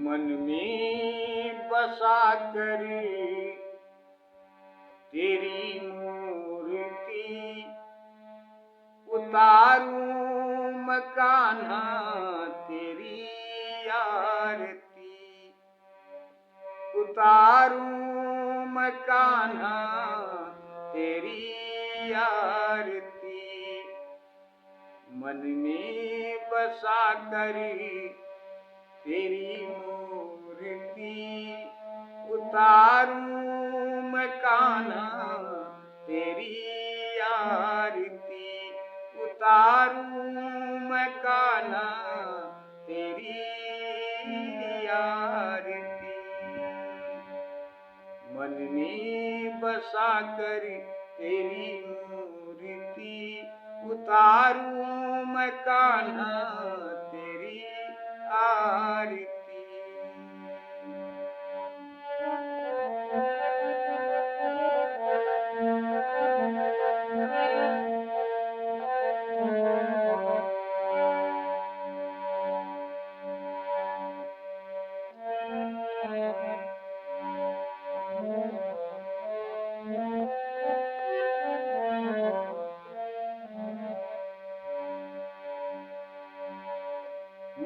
मन में बसा कर तेरी मूर्ति उतारूं मैं कान्हा तेरी आरती, उतारूं मैं कान्हा तेरी आरती। मन में बसा कर तेरी मूर्ति उतारूं मैं कान्हा तेरी आरती, उतारूं मैं कान्हा तेरी आरती। मन में बसा कर तेरी मूर्ति उतारूं मैं कान्हा तेरी आरती।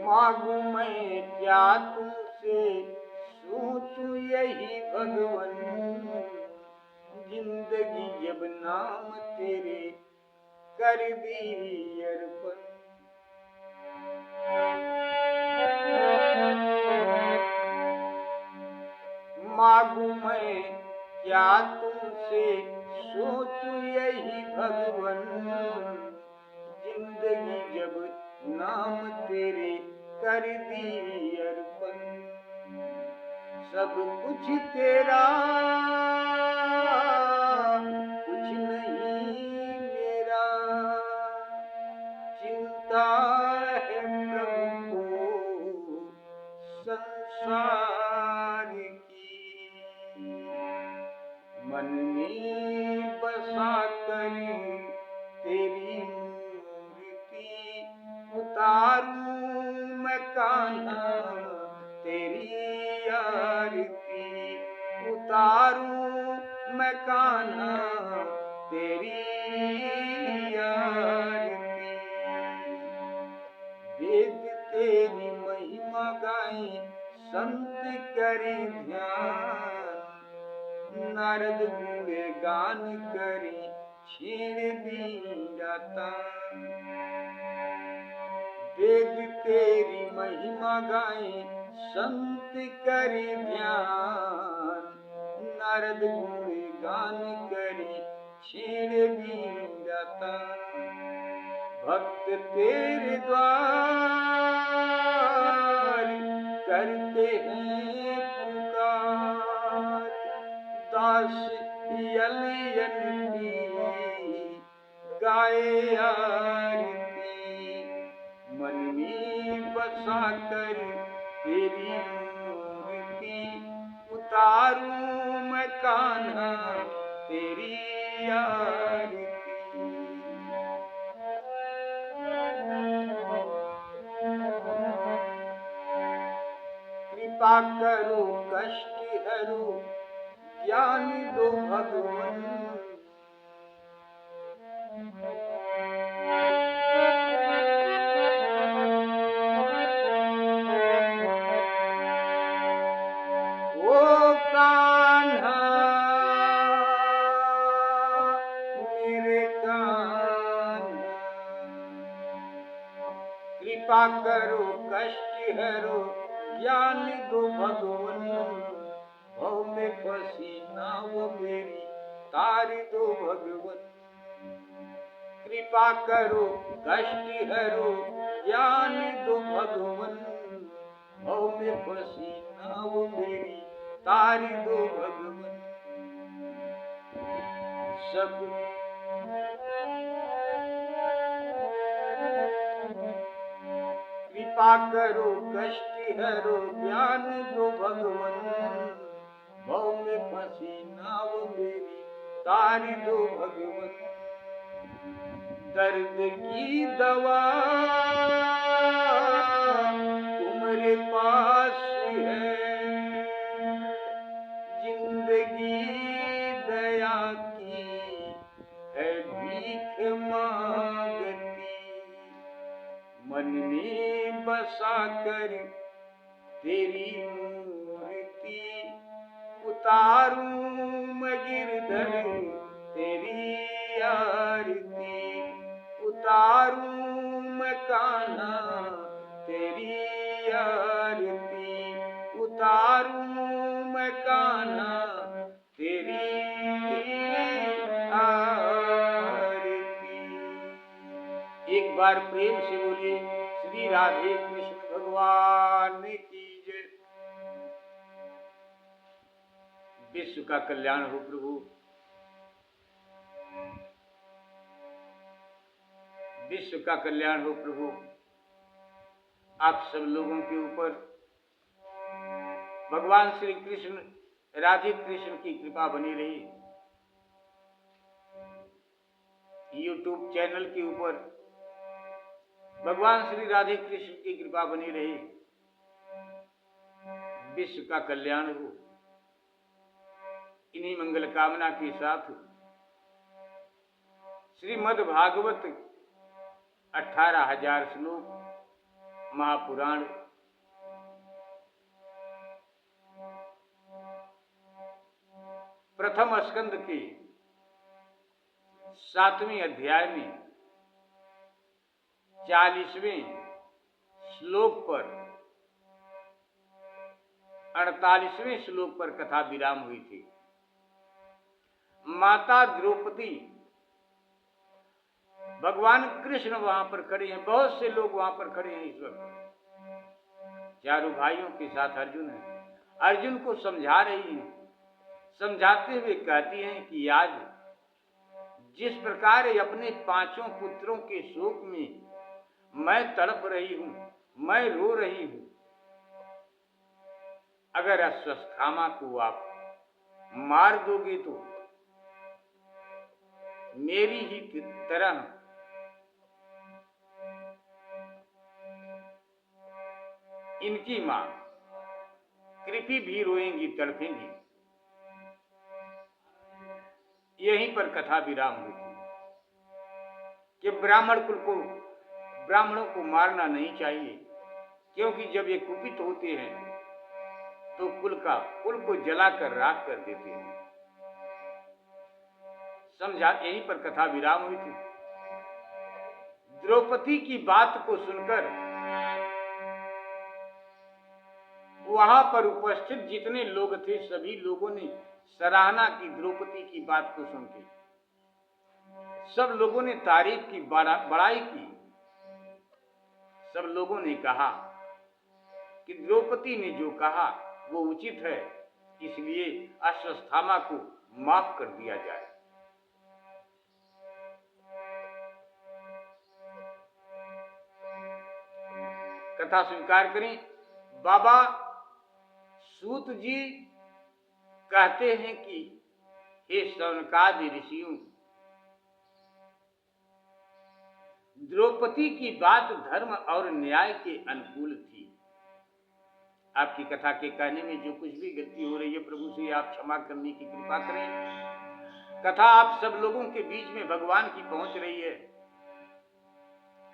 मांगू मैं क्या तुमसे सोचूं यही भगवन, जिंदगी जब नाम तेरे कर दी अर्पण। मांगू मैं क्या तुमसे सोचूं यही भगवन, जिंदगी जब नाम तेरे कर दी अर्पण। सब कुछ तेरा कुछ नहीं मेरा, चिंता है प्रभु को संसार की। मन में बसा कर तेरी उतारूं मैं कान्हा तेरी आरती, उतारूं मैं कान्हा तेरी आरती। वेद तेरी महिमा गाएं संत करें ध्यान, नारद गुणे गान करें छेड़ बीड़ा तान। वेद तेरी महिमा गाएं संत करे ध्यान, नारद गुण गान करे छेड़ बीड़ा तान। भक्त तेरे द्वार करते हैं पुकार, दास यलियन की गाए आरती। मन में बसा कर तेरी मूर्ति उतारूं मैं कान्हा तेरी आरती। कृपा करो कष्ट हरो ज्ञान दो भगवन, कान्हा मेरे कान्हा। कृपा करो कष्ट हरो ज्ञान दो भगवन, भव में फंसी नाव मेरी तार दो भगवन। कृपा करो कष्ट हरो ज्ञान दो भगवन, भव में फंसी नाव मेरी तार दो भगवन। सब कृपा करो कष्ट हरो ज्ञान दो भगवन, भव में फंसी नाव मेरी तार दो भगवन। दर्द की दवा तुम्हारे पास है, कन्या की है भीख मांगती, मन में बसा कर तेरी मूर्ति उतारूं मैं गिरधर तेरी आरती, उतारूं मैं कान्हा तेरी आरती, उतारूं मैं कान्हा तेरी आरती। एक बार प्रेम से बोलिए श्री राधे कृष्ण भगवान की जय। विश्व का कल्याण हो प्रभु, विश्व का कल्याण हो प्रभु। आप सब लोगों के ऊपर भगवान श्री कृष्ण राधे कृष्ण की कृपा बनी रही। यूट्यूब चैनल के ऊपर भगवान श्री राधे कृष्ण की कृपा बनी रही। विश्व का कल्याण हो, इन्हीं मंगल कामना के साथ श्रीमद् भागवत 18,000 श्लोक महापुराण प्रथम स्कंद के 7वें अध्याय में 40वें श्लोक पर 48वें श्लोक पर कथा विराम हुई थी। माता द्रौपदी, भगवान कृष्ण वहां पर खड़े हैं, बहुत से लोग वहां पर खड़े हैं इस वक्त। चारों भाइयों के साथ अर्जुन है। अर्जुन को समझा रही हैं, समझाते हुए कहती हैं कि आज जिस प्रकार अपने 5 पुत्रों के शोक में मैं तड़प रही हूं, मैं रो रही हूं, अगर अश्वत्थामा को आप मार दोगे तो मेरी ही तरह इनकी मां कृपि भी रोएंगी, तड़पेंगी। यहीं पर कथा विराम हुई थी कि ब्राह्मणों को मारना नहीं चाहिए, क्योंकि जब ये कुपित होते हैं तो कुल को जलाकर राख कर देते हैं। समझा, यहीं पर कथा विराम हुई थी। द्रौपदी की बात को सुनकर वहां पर उपस्थित जितने लोग थे सभी लोगों ने सराहना की। द्रौपदी की बात को सुन के सब लोगों ने तारीफ की, बड़ाई की। सब लोगों ने कहा कि द्रौपदी ने जो कहा वो उचित है, इसलिए अश्वत्थामा को माफ कर दिया जाए। कथा स्वीकार करें। बाबा सूत जी कहते हैं कि हे शौनकादि ऋषियों, द्रौपदी की बात धर्म और न्याय के अनुकूल थी। आपकी कथा के कहने में जो कुछ भी गलती हो रही है प्रभु से आप क्षमा करने की कृपा करें। कथा आप सब लोगों के बीच में भगवान की पहुंच रही है।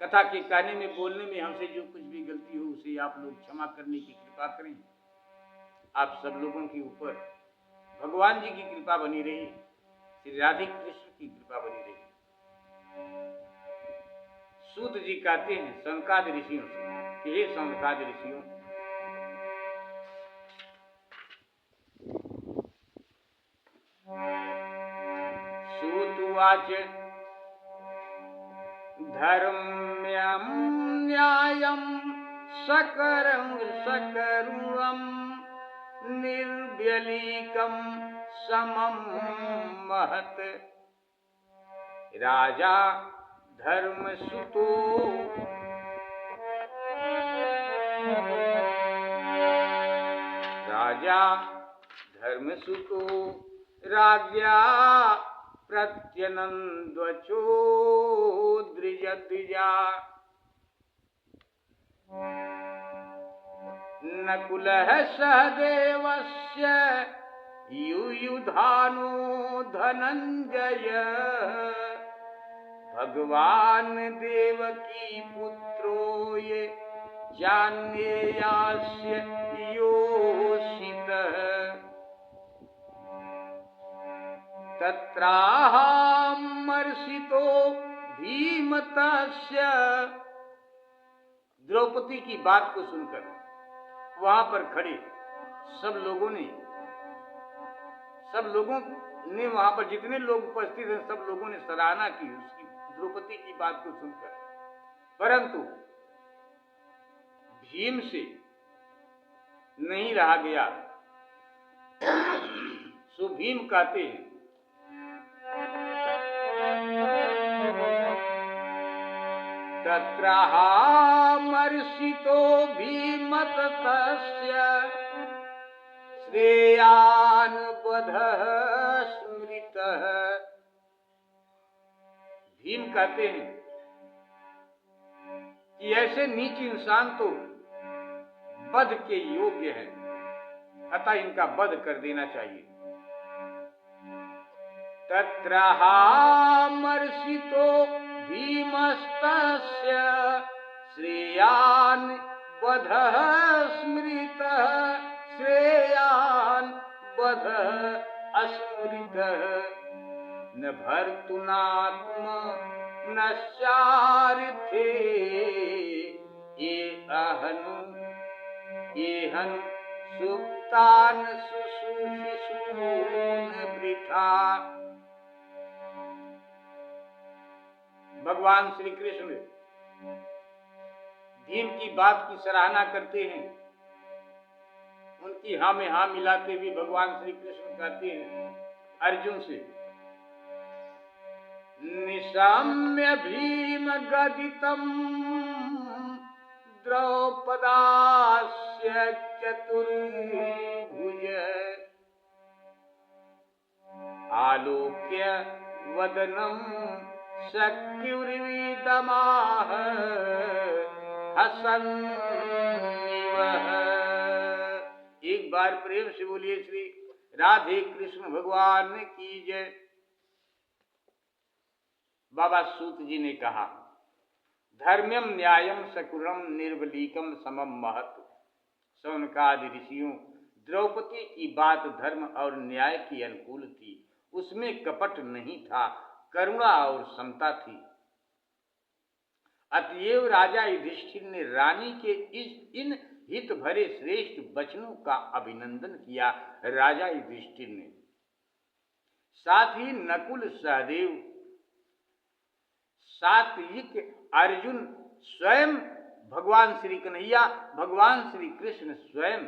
कथा के कहने में, बोलने में हमसे जो कुछ भी गलती हो उसे आप लोग क्षमा करने की कृपा करें। आप सब लोगों के ऊपर भगवान जी की कृपा बनी रही, श्री राधे कृष्ण की कृपा बनी रही। सूत जी कहते हैं शौनकादि ऋषियों से कि हे शौनकादि ऋषियों, सूतुवाच धर्म्यं न्यायं सकरुणं निर्व्यलीकं समं महत् राजा धर्मसुतो राज्ञा प्रत्यनन्द्वचो द्विजा नकुलः सहदेवस्य युयुधानो धनंजय भगवान देवकी पुत्रो ये जान्येयास्य योषितः तत्राहमर्षितो भीमतस्य। द्रौपदी की बात को सुनकर वहां पर खड़े सब लोगों ने वहां पर जितने लोग उपस्थित हैं सब लोगों ने सराहना की उसकी द्रौपदी की बात को सुनकर। परंतु भीम से नहीं रहा गया। सो भीम कहते हैं तत्राहमर्षितो भीमतस्य श्रेयान् वधः स्मृतः। भीम कहते हैं कि ऐसे नीच इंसान तो वध के योग्य है, अतः इनका वध कर देना चाहिए। तत्राहमर्षितो भीमस्तस्य श्रेयान् वधः स्मृतः श्रेयान् वधः अस्मृतः न भर्तुनात्म नश्चार्थे एहन सुप्तान् शुश्रूषून् वृथा। भगवान श्री कृष्ण भीम की बात की सराहना करते हैं। उनकी हाँ में हाँ मिलाते हुए भगवान श्री कृष्ण कहते हैं अर्जुन से निशम्य भीम गदितम द्रौपदास्य चतुर्भुज आलोक्य वदनम शक्युर्विदमाह हसन्निवः। एक बार प्रेम से बोलिए श्री राधे कृष्ण भगवान की जय। बाबा सूत जी ने कहा धर्म्यम न्यायम सकुरम निर्वलीकम समम महत्। सौनकादि ऋषियों द्रौपदी की बात धर्म और न्याय की अनुकूल थी, उसमें कपट नहीं था, करुणा और समता थी। अतएव राजा युधिष्ठिर ने रानी के इन हित भरे श्रेष्ठ वचनों का अभिनंदन किया। राजा युधिष्ठिर ने साथ ही नकुल सहदेव सात्विक अर्जुन स्वयं भगवान श्री कन्हैया भगवान श्री कृष्ण स्वयं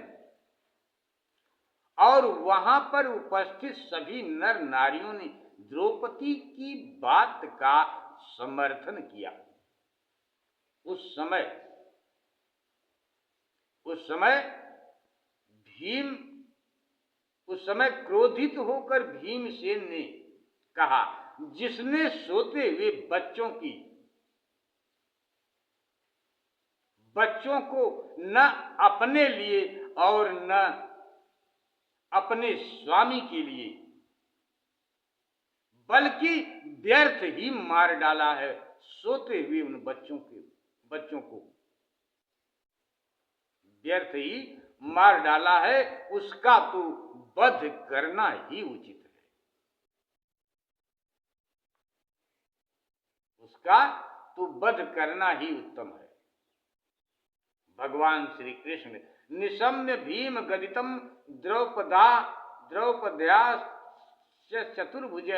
और वहां पर उपस्थित सभी नर नारियों ने द्रौपदी की बात का समर्थन किया। उस समय क्रोधित होकर भीमसेन ने कहा जिसने सोते हुए बच्चों को न अपने लिए और न अपने स्वामी के लिए बल्कि व्यर्थ ही मार डाला है, सोते हुए उन बच्चों को व्यर्थ ही मार डाला है, उसका तो वध करना ही उचित है। उसका तो वध करना ही उत्तम है। भगवान श्री कृष्ण निशम्य भीम गदितम द्रौपद्या चतुर्भुज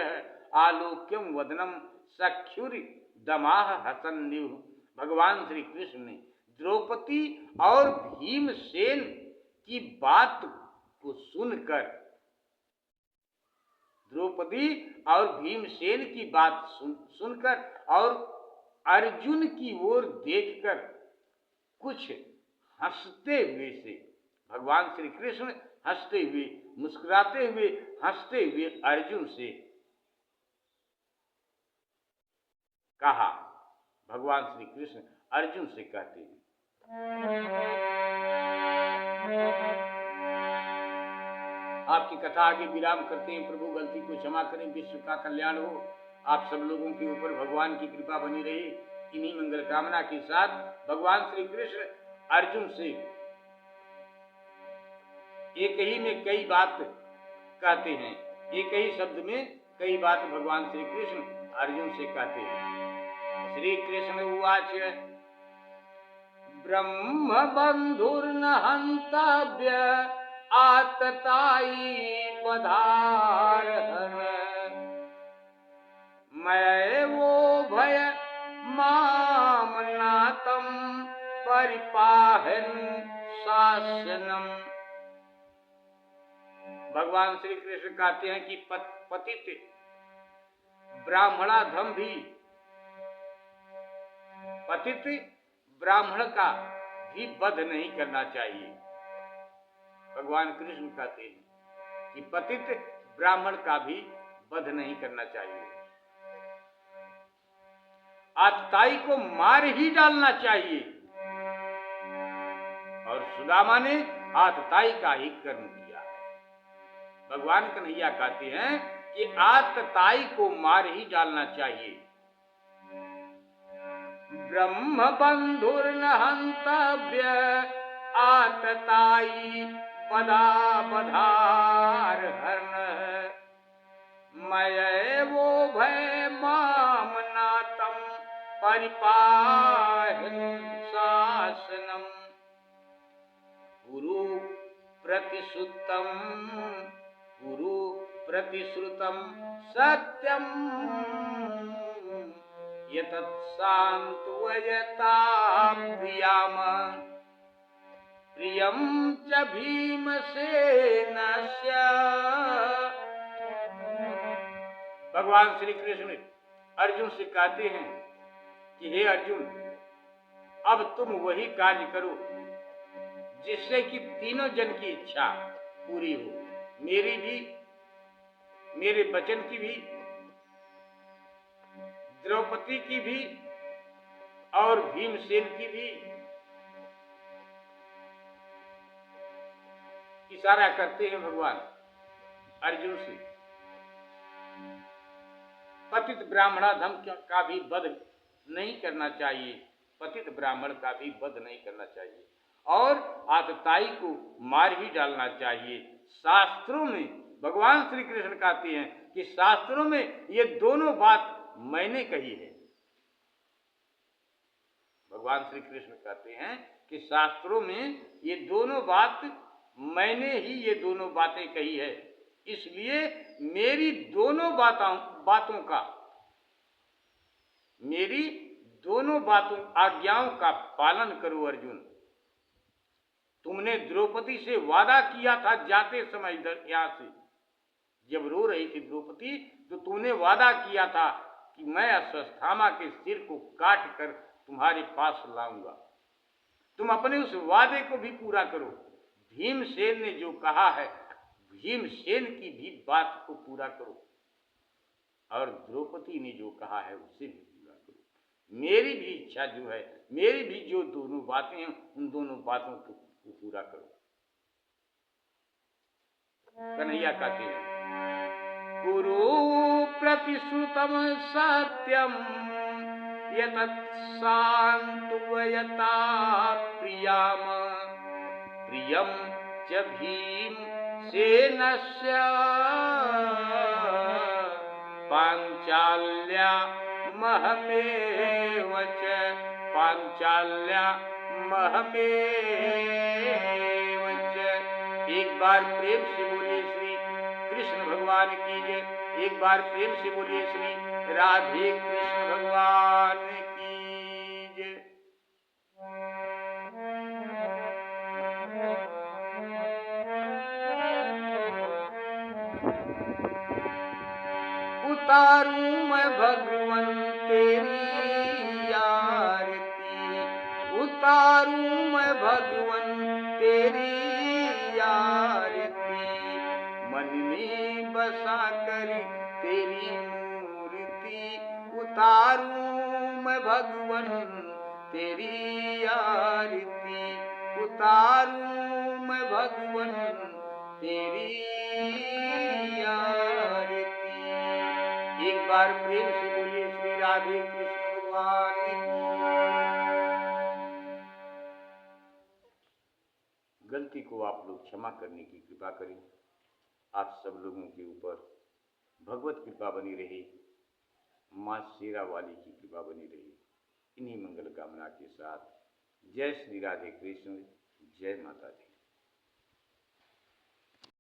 आलोक्यम वदनम सख्युर्दमाह हसन्निव। भगवान श्री कृष्ण ने द्रौपदी और भीमसेन की बात को सुनकर और अर्जुन की ओर देखकर कुछ हंसते हुए से भगवान श्री कृष्ण हंसते हुए मुस्कुराते हुए हंसते हुए अर्जुन से कहा। भगवान श्री कृष्ण अर्जुन से कहते हैं आपकी कथा आगे विराम करते हैं। प्रभु गलती को क्षमा करें, विश्व का कल्याण हो, आप सब लोगों के ऊपर भगवान की कृपा बनी रही। इन्हीं मंगल कामना के साथ भगवान श्री कृष्ण अर्जुन से एक ही में कई बात कहते हैं, एक ही शब्द में कई बात भगवान श्री कृष्ण अर्जुन से कहते हैं। श्री कृष्ण उवाच ब्रह्म बंधुर्न हंतव्य आततायी पदारहन मैं वो भय माम नातम परिपाहन शासनम। भगवान श्री कृष्ण कहते हैं कि पतित ब्राह्मणाधम भी, पतित ब्राह्मण का भी वध नहीं करना चाहिए। भगवान कृष्ण कहते हैं कि पतित ब्राह्मण का भी वध नहीं करना चाहिए, आतताई को मार ही डालना चाहिए। और सुदामा ने आतताई का ही कर्म किया। भगवान कन्हैया कहते हैं कि आतताई को मार ही डालना चाहिए। ब्रह्म बंधुर्न हंतव्य आतताई पदा पधार हरण मय वो भय माम नातम परिपाहन शासनम गुरु प्रतिश्रुतम सत्यम यतत्सान्त्वयता प्रियाम प्रियम च भीमसेनस्य। भगवान श्री कृष्ण अर्जुन से कहते हैं कि हे अर्जुन, अब तुम वही कार्य करो जिससे कि तीनों जन की इच्छा पूरी हो, मेरी भी, मेरे बचन की भी, द्रौपदी की भी और भीमसेन की भी। इशारा करते हैं भगवान अर्जुन से। पतित ब्राह्मणाधम का भी वध नहीं करना चाहिए, पतित ब्राह्मण का भी वध नहीं करना चाहिए और आतताई को मार ही डालना चाहिए। शास्त्रों में भगवान श्री कृष्ण कहते हैं कि शास्त्रों में ये दोनों बात मैंने कही है। भगवान श्री कृष्ण कहते हैं कि शास्त्रों में ये दोनों बात मैंने ही ये दोनों बातें कही है, इसलिए मेरी दोनों बातों का, मेरी दोनों बातों आज्ञाओं का पालन करो अर्जुन। तुमने द्रौपदी से वादा किया था जाते समय यहां से, जब रो रही थी द्रौपदी, तो तुमने वादा किया था कि मैं अश्वत्थामा के सिर को काट कर तुम्हारे पास लाऊंगा। तुम अपने उस वादे को भी पूरा करो। भीमसेन ने जो कहा है, भीमसेन की भी बात को पूरा करो और द्रौपदी ने जो कहा है उसे भी पूरा करो। मेरी भी इच्छा जो है, मेरी भी जो दोनों बातें हैं, उन दोनों बातों को पूरा करो। कन्हैया कहते हैं गुरु प्रतिश्रुतम सत्यम यतत्सान्त्वयता प्रियाम प्रियम च भीमसेनस्य पांचाल्या महमेव च पांचाल्या महमेव च। एक बार प्रेम से बोलिए श्री कृष्ण भगवान की जय। एक बार प्रेम से बोलिए श्री राधे कृष्ण भगवान की जय। उतारूं मैं भगवन तेरी आरती, उतारूं मैं भगवन तेरी आरती, मन में बसा कर तेरी मूर्ति। उतारूं मैं भगवन तेरी आरती, उतारूं मैं भगवन तेरी आरती। एक बार प्रेम से बोलिए श्री राधे कृष्ण भगवान की। गलती को आप लोग क्षमा करने की कृपा करें। आप सब लोगों के ऊपर भगवत कृपा बनी रहे, माँ शेरा वाली की कृपा बनी रही। इन्हीं मंगल कामना के साथ जय श्री राधे कृष्ण, जय माता दी।